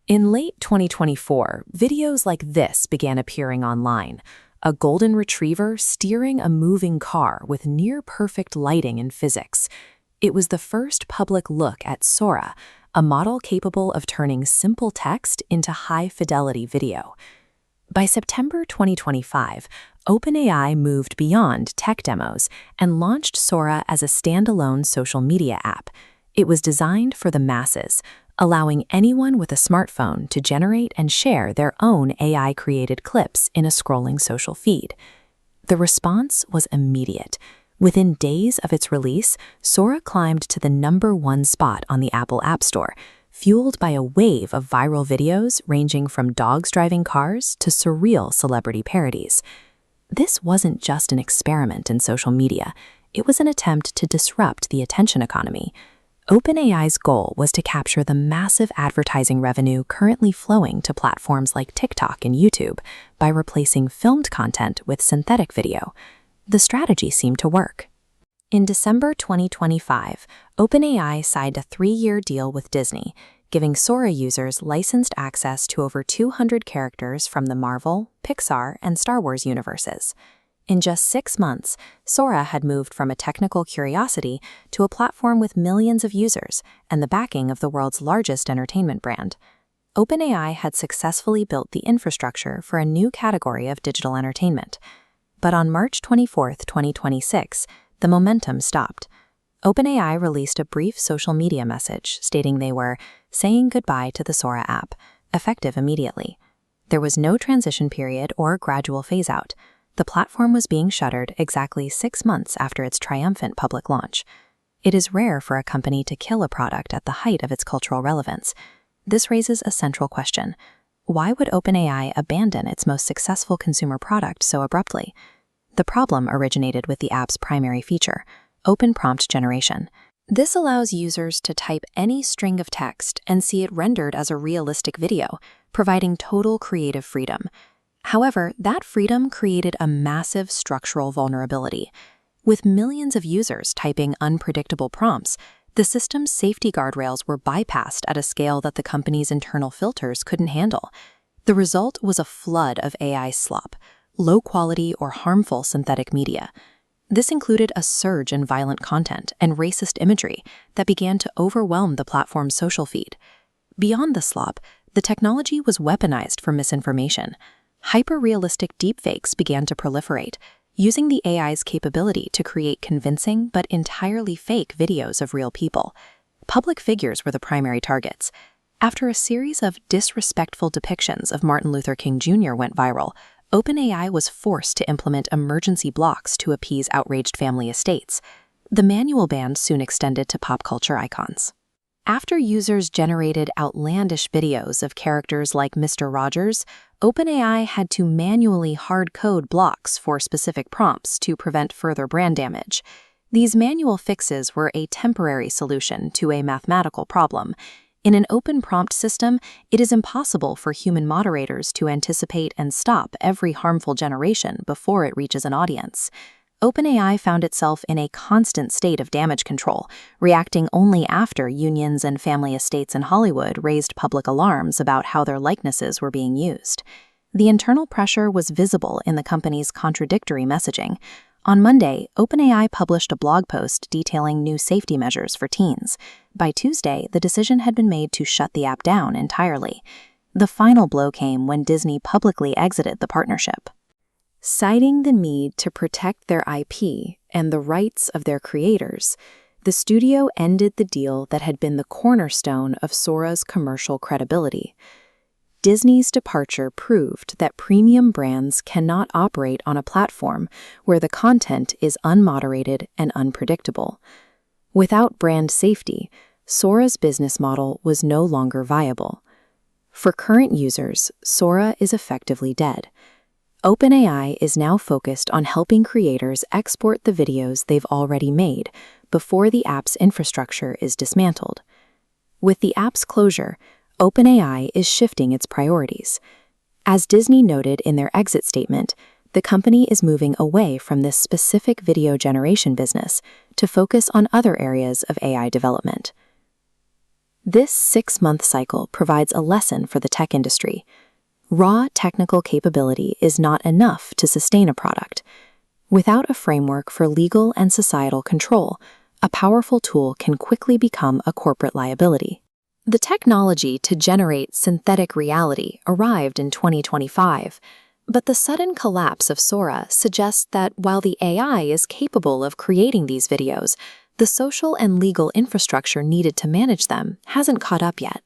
In late 2024, videos like this began appearing online. A golden retriever steering a moving car with near-perfect lighting and physics. It was the first public look at Sora, a model capable of turning simple text into high-fidelity video. By September 2025, OpenAI moved beyond tech demos and launched Sora as a standalone social media app. It was designed for the masses, allowing anyone with a smartphone to generate and share their own AI-created clips in a scrolling social feed. The response was immediate. Within days of its release, Sora climbed to the #1 spot on the Apple App Store, fueled by a wave of viral videos ranging from dogs driving cars to surreal celebrity parodies. This wasn't just an experiment in social media. It was an attempt to disrupt the attention economy. OpenAI's goal was to capture the massive advertising revenue currently flowing to platforms like TikTok and YouTube by replacing filmed content with synthetic video. The strategy seemed to work. In December 2025, OpenAI signed a 3-year deal with Disney, giving Sora users licensed access to over 200 characters from the Marvel, Pixar, and Star Wars universes. In just 6 months, Sora had moved from a technical curiosity to a platform with millions of users and the backing of the world's largest entertainment brand. OpenAI had successfully built the infrastructure for a new category of digital entertainment. But on March 24, 2026, the momentum stopped. OpenAI released a brief social media message stating they were saying goodbye to the Sora app, effective immediately. There was no transition period or gradual phase-out. The platform was being shuttered exactly 6 months after its triumphant public launch. It is rare for a company to kill a product at the height of its cultural relevance. This raises a central question. Why would OpenAI abandon its most successful consumer product so abruptly? The problem originated with the app's primary feature, open prompt generation. This allows users to type any string of text and see it rendered as a realistic video, providing total creative freedom. However, that freedom created a massive structural vulnerability. With millions of users typing unpredictable prompts, the system's safety guardrails were bypassed at a scale that the company's internal filters couldn't handle. The result was a flood of AI slop, low-quality or harmful synthetic media. This included a surge in violent content and racist imagery that began to overwhelm the platform's social feed. Beyond the slop, the technology was weaponized for misinformation. Hyper-realistic deepfakes began to proliferate, using the AI's capability to create convincing but entirely fake videos of real people. Public figures were the primary targets. After a series of disrespectful depictions of Martin Luther King Jr. went viral, OpenAI was forced to implement emergency blocks to appease outraged family estates. The manual ban soon extended to pop culture icons. After users generated outlandish videos of characters like Mr. Rogers, OpenAI had to manually hard-code blocks for specific prompts to prevent further brand damage. These manual fixes were a temporary solution to a mathematical problem. In an open prompt system, it is impossible for human moderators to anticipate and stop every harmful generation before it reaches an audience. OpenAI found itself in a constant state of damage control, reacting only after unions and family estates in Hollywood raised public alarms about how their likenesses were being used. The internal pressure was visible in the company's contradictory messaging. On Monday, OpenAI published a blog post detailing new safety measures for teens. By Tuesday, the decision had been made to shut the app down entirely. The final blow came when Disney publicly exited the partnership. Citing the need to protect their IP and the rights of their creators, the studio ended the deal that had been the cornerstone of Sora's commercial credibility. Disney's departure proved that premium brands cannot operate on a platform where the content is unmoderated and unpredictable. Without brand safety, Sora's business model was no longer viable. For current users, Sora is effectively dead. OpenAI is now focused on helping creators export the videos they've already made before the app's infrastructure is dismantled. With the app's closure, OpenAI is shifting its priorities. As Disney noted in their exit statement, the company is moving away from this specific video generation business to focus on other areas of AI development. This 6-month cycle provides a lesson for the tech industry. Raw technical capability is not enough to sustain a product. Without a framework for legal and societal control, a powerful tool can quickly become a corporate liability. The technology to generate synthetic reality arrived in 2025, but the sudden collapse of Sora suggests that while the AI is capable of creating these videos, the social and legal infrastructure needed to manage them hasn't caught up yet.